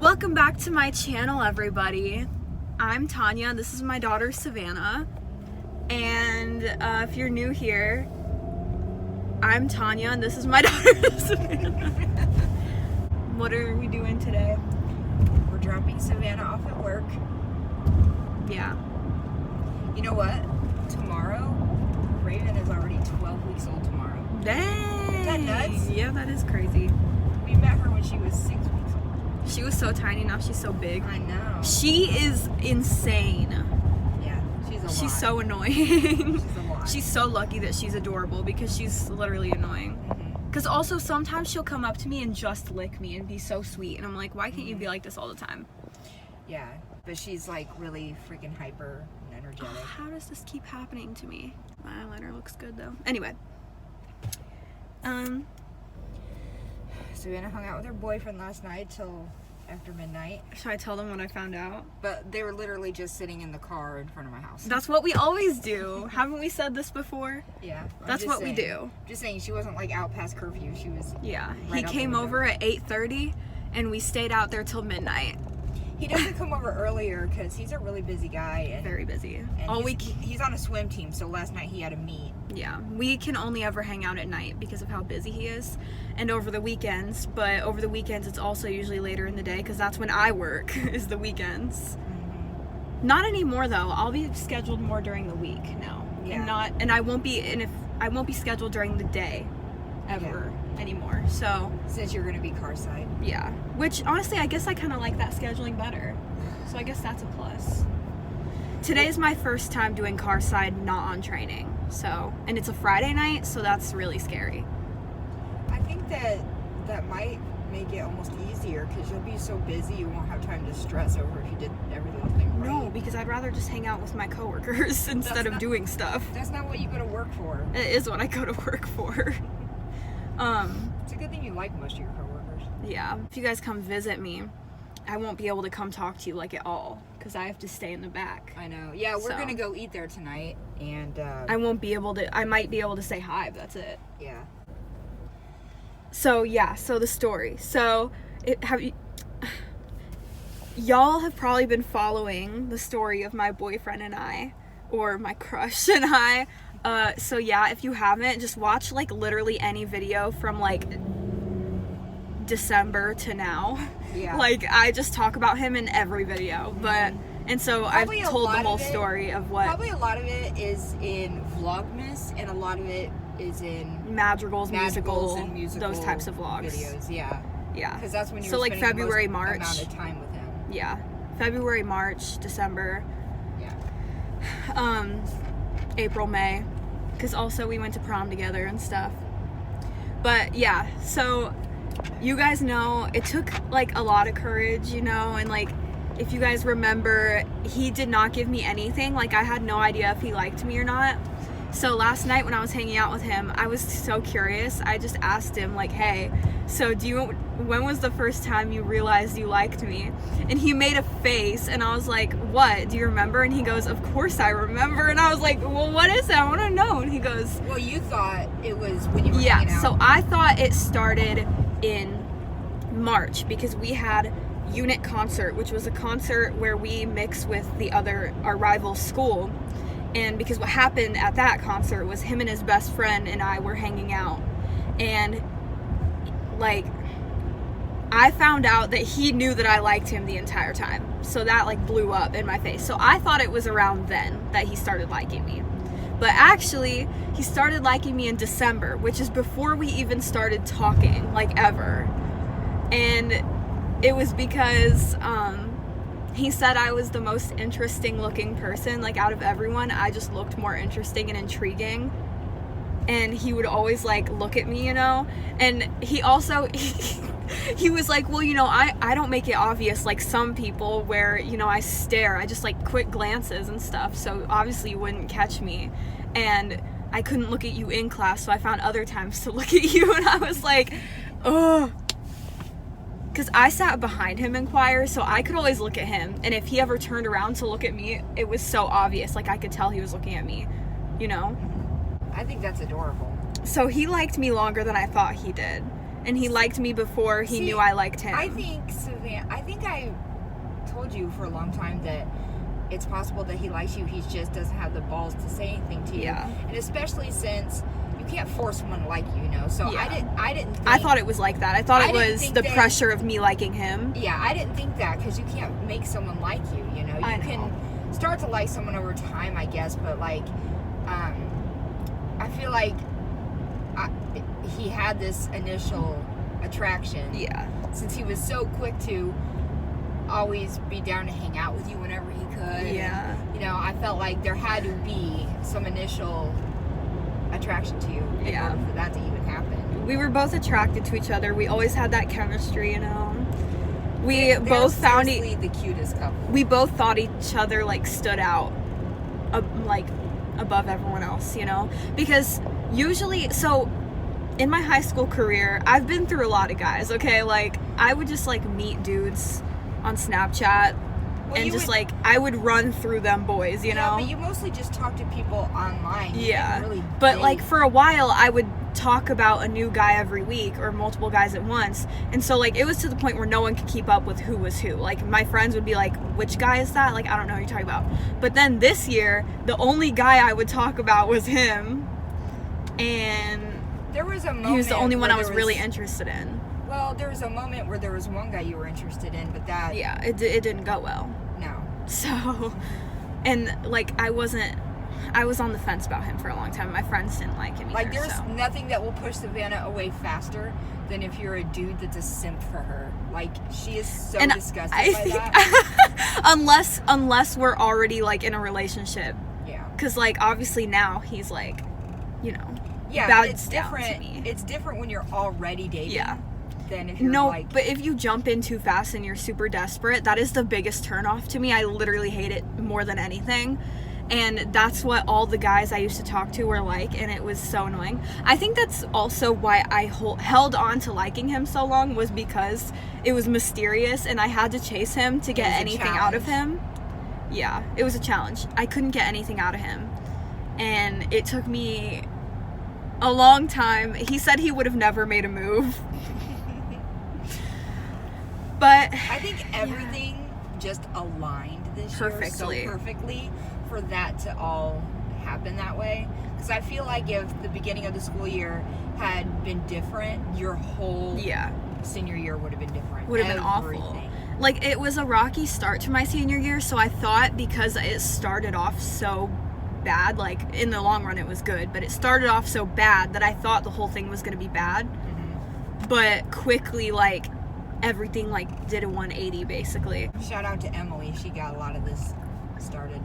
Welcome back to my channel, everybody. I'm Tanya, this is my daughter Savannah, and if you're new here, I'm Tanya and this is my daughter Savannah. What are we doing today? We're dropping Savannah off at work. Yeah. You know what? Tomorrow, Raven is already 12 weeks old tomorrow. Dang! Isn't that nuts? Yeah, that is crazy. We met her when she was 6 weeks old. She was so tiny, now she's so big. I know. She is insane. Yeah, she's a lot. She's so annoying. She's a lot. She's so lucky that she's adorable because she's literally annoying. Because also sometimes she'll come up to me and just lick me and be so sweet. And I'm like, why can't you be like this all the time? Yeah, but she's like really freaking hyper and energetic. Oh, how does this keep happening to me? My eyeliner looks good though. Anyway. Savannah hung out with her boyfriend last night till after midnight. Should I tell them what I found out? But they were literally just sitting in the car in front of my house. That's what we always do. Haven't we said this before? Yeah. That's what we do. Just saying, she wasn't like out past curfew. She was. Yeah. Right He out came the over at 8:30 and we stayed out there till midnight. He doesn't come over earlier because he's a really busy guy. And, Very busy. and All he's, week. He's on a swim team, so last night he had a meet. Yeah, we can only ever hang out at night because of how busy he is, and over the weekends. But over the weekends, it's also usually later in the day because that's when I work. Is the weekends. Not anymore though. I'll be scheduled more during the week now, Yeah. and I won't be scheduled during the day, ever anymore. So Since you're gonna be car side. yeah, which honestly, I guess I kind of like that scheduling better. So I guess that's a plus. Today's my first time doing car side, not on training. So, and it's a Friday night, so that's really scary. I think that might make it almost easier because you'll be so busy you won't have time to stress over if you did every little thing right. No, because I'd rather just hang out with my coworkers instead of doing stuff. That's not what you go to work for. It is what I go to work for. It's a good thing you like most of your coworkers. Yeah. If you guys come visit me, I won't be able to come talk to you like at all because I have to stay in the back. I know. Yeah, we're So. gonna go eat there tonight, and I won't be able to. I might be able to say hi, but that's it. yeah. So yeah, so the story. So y'all have probably been following the story of my boyfriend and I, or my crush and I. So yeah, if you haven't, just watch like literally any video from like December to now. Yeah. Like I just talk about him in every video, and so Probably I've a told lot the whole of it- story of what Probably a lot of it is in Vlogmas, and a lot of it is in Madrigal's musical, and musical those types of vlogs. videos. Yeah, Yeah. because that's when you're So, like, spending February, the most March. amount of time with him. Yeah. February, March, December, Yeah. April, May, because also we went to prom together and stuff. But yeah, so you guys know it took like a lot of courage, you know, and like if you guys remember, he did not give me anything. Like I had no idea if he liked me or not. So last night when I was hanging out with him, I was so curious. I just asked him like, hey, so when was the first time you realized you liked me? And he made a face and I was like, what? Do you remember? And he goes, of course I remember. And I was like, well, what is that? I want to know. And he goes, Well, you thought it was when you were hanging out. so I thought it started in March because we had unit concert, which was a concert where we mix with our rival school. And because what happened at that concert was him and his best friend and I were hanging out, and like I found out that he knew that I liked him the entire time, so that like blew up in my face. So I thought it was around then that he started liking me, but actually he started liking me in December, which is before we even started talking like ever. And it was because he said I was the most interesting looking person, like out of everyone. I just looked more interesting and intriguing, and he would always like look at me, you know. And he also he was like, well, you know, I don't make it obvious like some people where, you know, I stare, I just like quick glances and stuff, so obviously you wouldn't catch me. And I couldn't look at you in class, so I found other times to look at you. And I was like, ugh. Because I sat behind him in choir, so I could always look at him, and if he ever turned around to look at me, it was so obvious, like I could tell he was looking at me, you know? I think that's adorable. So he liked me longer than I thought he did, and he liked me before he knew I liked him. I think I told you for a long time that it's possible that he likes you. He just doesn't have the balls to say anything to you. Yeah. And especially since you can't force someone to like you, you know. So Yeah. I didn't think, I thought it was like that. I thought it was the that, pressure of me liking him. Yeah, I didn't think that, because you can't make someone like you, you know. You can start to like someone over time, I guess, but like I feel like he had this initial attraction. Yeah. Since he was so quick to always be down to hang out with you whenever he could. Yeah. And, you know, I felt like there had to be some initial attraction to you in order for that to even happen. We were both attracted to each other. We always had that chemistry, you know. They're both found the cutest couple. We both thought each other like stood out, like above everyone else, you know. Because usually, so in my high school career, I've been through a lot of guys. Okay, like I would just like meet dudes on Snapchat, and just like I would run through them boys, you know. But you mostly just talk to people online. You Yeah, didn't really but date. like for a while, I would talk about a new guy every week or multiple guys at once, and so like it was to the point where no one could keep up with who was who. Like my friends would be like, which guy is that? Like I don't know who you're talking about. But then this year, the only guy I would talk about was him, and there was a moment he was the only one where I was really interested in. Well, there was a moment where there was one guy you were interested in, but that it didn't go well. No. So, and like I was on the fence about him for a long time. My friends didn't like him either. Like there's nothing that will push Savannah away faster than if you're a dude that's a simp for her. Like she is so disgusted by that. unless we're already like in a relationship. Yeah. Because like obviously now he's like, you know. Yeah, but it's different. It's different when you're already dating. Yeah. Than if you're but if you jump in too fast and you're super desperate, that is the biggest turnoff to me. I literally hate it more than anything. And that's what all the guys I used to talk to were like, and it was so annoying. I think that's also why I held on to liking him so long, was because it was mysterious and I had to chase him to get anything out of him. Yeah, it was a challenge. I couldn't get anything out of him. And it took me a long time. He said he would have never made a move. But I think everything just aligned this year so perfectly for that to all happen that way. Because I feel like if the beginning of the school year had been different, your whole senior year would have been different. Would have been awful. Like it was a rocky start to my senior year, so I thought because it started off so bad, like in the long run it was good, but it started off so bad that I thought the whole thing was going to be bad. Mm-hmm. But quickly, like everything like did a 180 basically. Shout out to Emily, she got a lot of this started.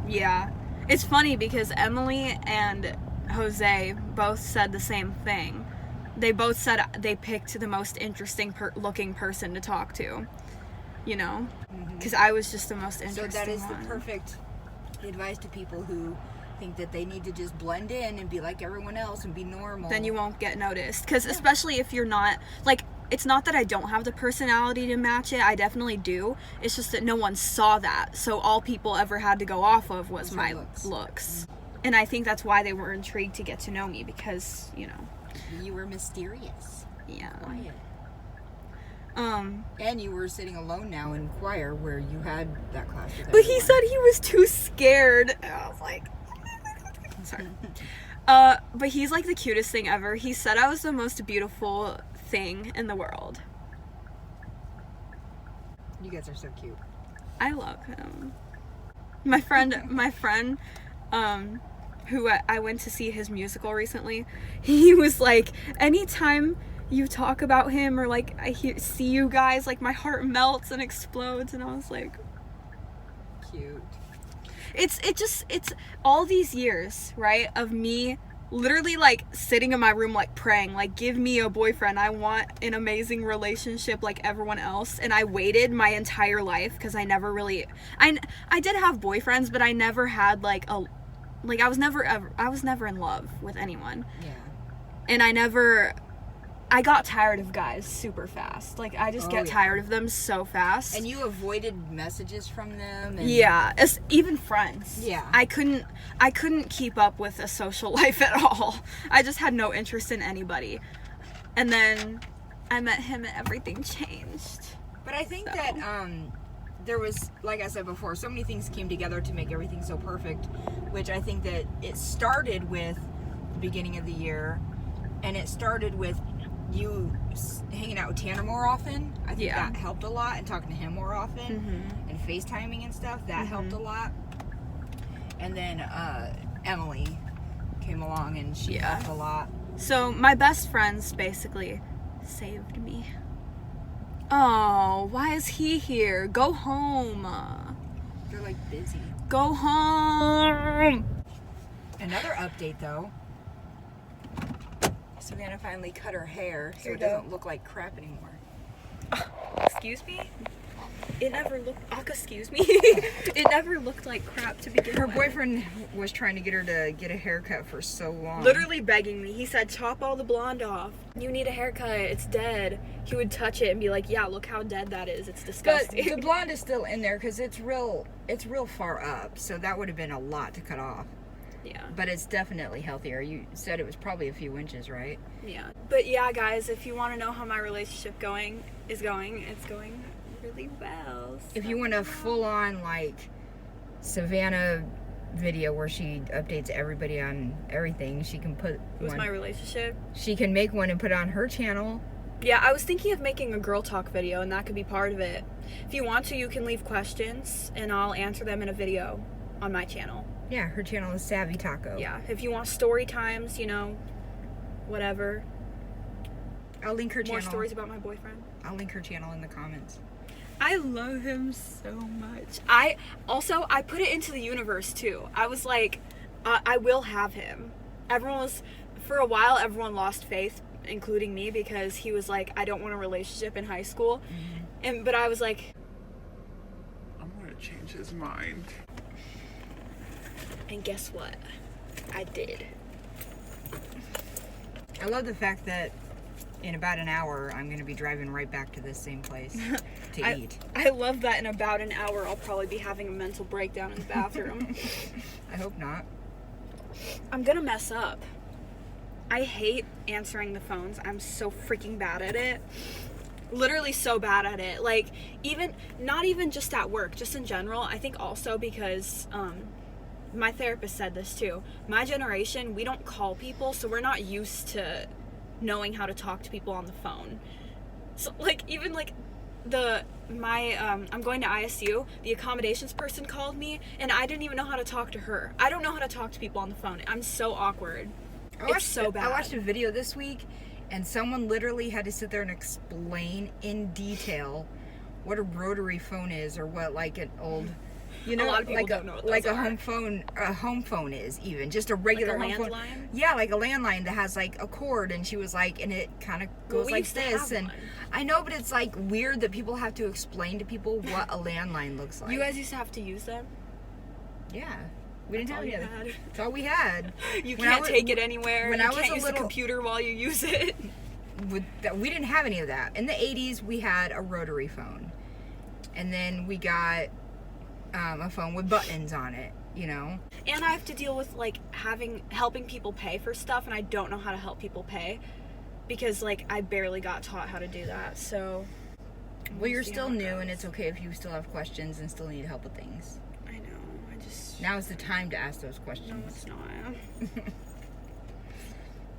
Yeah, it's funny because Emily and Jose both said the same thing. They both said they picked the most interesting looking person to talk to, you know, because I was just the most interesting. So that is the perfect advice to people who think that they need to just blend in and be like everyone else and be normal. Then you won't get noticed, because especially if you're not like, it's not that I don't have the personality to match it. I definitely do. It's just that no one saw that. So all people ever had to go off of was my looks. And I think that's why they were intrigued to get to know me, because, you know. You were mysterious. Yeah. Quiet. And you were sitting alone now in choir where you had that class with But he said he was too scared. And I was like, I'm sorry. But he's like the cutest thing ever. He said I was the most beautiful thing in the world. You guys are so cute. I love him. My friend who I went to see his musical recently, he was like, anytime you talk about him or like I see you guys, like my heart melts and explodes. And I was like, cute. It's all these years, right, of me literally like sitting in my room like praying, like give me a boyfriend, I want an amazing relationship like everyone else. And I waited my entire life because I never really I did have boyfriends, but I never had like I was never in love with anyone. Yeah. And I got tired of guys super fast. Like I just get tired of them so fast. And you avoided messages from them. And yeah, even friends. Yeah. I couldn't keep up with a social life at all. I just had no interest in anybody. And then I met him and everything changed. But I think that there was, like I said before, so many things came together to make everything so perfect, which I think that it started with the beginning of the year, and it started with you hanging out with Tanner more often. I think that helped a lot, and talking to him more often, and FaceTiming and stuff, that helped a lot. And then Emily came along, and she helped a lot. So my best friends basically saved me. Oh, why is he here? Go home. They're like busy. Go home. Another update though. Savannah finally cut her hair so it doesn't look like crap anymore. Excuse me? It never looked. Excuse me. It never looked like crap to begin with. Her boyfriend was trying to get her to get a haircut for so long. Literally begging me. He said, "Chop all the blonde off. You need a haircut. It's dead." He would touch it and be like, "Yeah, look how dead that is. It's disgusting." But the blonde is still in there because it's real far up. So that would have been a lot to cut off. Yeah. But it's definitely healthier. You said it was probably a few inches, right? Yeah. But yeah, guys, if you want to know how my relationship is going, it's going really well. So. If you want a full-on like Savannah video where she updates everybody on everything, she can put with my relationship. She can make one and put it on her channel. Yeah, I was thinking of making a girl talk video, and that could be part of it. If you want to, you can leave questions, and I'll answer them in a video on my channel. Yeah, her channel is Savvy Taco. Yeah, if you want story times, whatever. I'll link her channel. More stories about my boyfriend. I'll link her channel in the comments. I love him so much. I put it into the universe too. I was like, I will have him. For a while, everyone lost faith, including me, because he was like, I don't want a relationship in high school. But I was like, I'm gonna change his mind. And guess what? I did. I love the fact that in about an hour, I'm going to be driving right back to this same place to eat. I love that in about an hour, I'll probably be having a mental breakdown in the bathroom. I hope not. I'm going to mess up. I hate answering the phones. I'm so freaking bad at it. Literally so bad at it. Like, not even just at work, just in general. I think also because, my therapist said this too. My generation, we don't call people, so we're not used to knowing how to talk to people on the phone. So like even like I'm going to ISU, the accommodations person called me and I didn't even know how to talk to her. I don't know how to talk to people on the phone. I'm so awkward. It's so bad. I watched a video this week and someone literally had to sit there and explain in detail what a rotary phone is, or what like an old, a lot of people don't know what those are. A home phone is, even just a regular like a home landline? phone. Yeah, like a landline that has like a cord, and she was like, and it kind of goes like this. And I know, but it's like weird that people have to explain to people what a landline looks like. You guys used to have to use them? Yeah. We didn't have any of that. That's all we had. You can't take it anywhere. You can't use the computer while you use it. We didn't have any of that. In the 80s, we had a rotary phone. And then we got a phone with buttons on it, And I have to deal with like helping people pay for stuff, and I don't know how to help people pay because like I barely got taught how to do that. So well, you're still new, and it's okay if you still have questions and still need help with things. I know. Now is the time to ask those questions. No, it's not.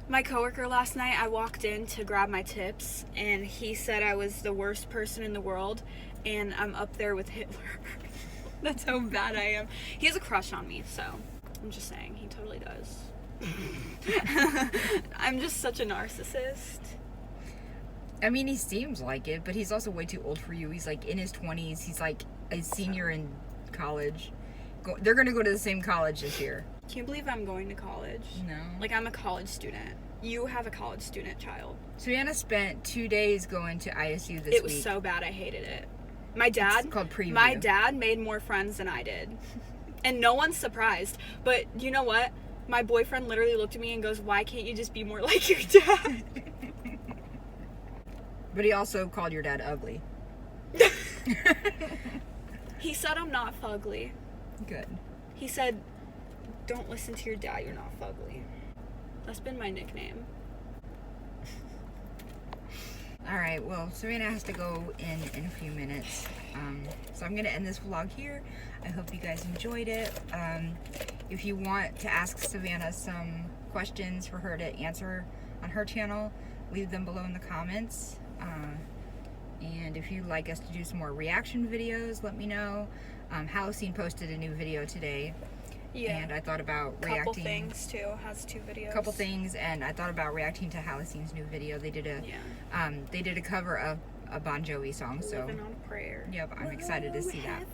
My coworker last night, I walked in to grab my tips, and he said I was the worst person in the world, and I'm up there with Hitler. That's how bad I am. He has a crush on me, so I'm just saying, he totally does. I'm just such a narcissist. I mean, he seems like it, but he's also way too old for you. He's like in his 20s. He's like a senior in college. They're going to go to the same college this year. Can't believe I'm going to college. No. Like, I'm a college student. You have a college student child. Savannah spent 2 days going to ISU this week. It was so bad. I hated it. My dad, it's called preview. My dad made more friends than I did. And no one's surprised. But you know what? My boyfriend literally looked at me and goes, why can't you just be more like your dad? But he also called your dad ugly. He said I'm not fugly. Good. He said, don't listen to your dad, you're not fugly. That's been my nickname. Alright, well, Savannah has to go in a few minutes. So I'm going to end this vlog here. I hope you guys enjoyed it. If you want to ask Savannah some questions for her to answer on her channel, leave them below in the comments. And if you'd like us to do some more reaction videos, let me know. Halocene posted a new video today. Yeah. And I thought about reacting. Couple things too. Has 2 videos. Couple things, and I thought about reacting to Halocene's new video. They did a cover of a Bon Jovi song. So Living on a Prayer. Yep, I'm excited to see that.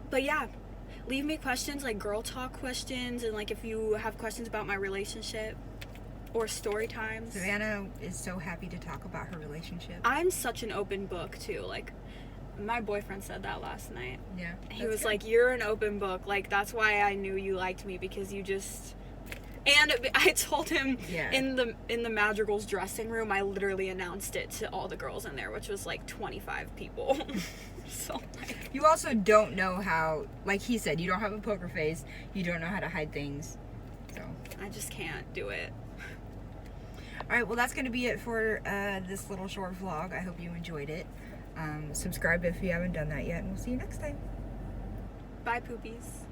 But yeah, leave me questions, like girl talk questions, and like if you have questions about my relationship or story times. Savannah is so happy to talk about her relationship. I'm such an open book too. Like, my boyfriend said that last night. Yeah. He was like, "You're an open book. Like, that's why I knew you liked me, because you just." And I told him in the Madrigal's dressing room, I literally announced it to all the girls in there, which was like 25 people. So you also don't know how, like he said, you don't have a poker face. You don't know how to hide things. So I just can't do it. All right, well, that's going to be it for this little short vlog. I hope you enjoyed it. Subscribe if you haven't done that yet, and we'll see you next time. Bye, poopies.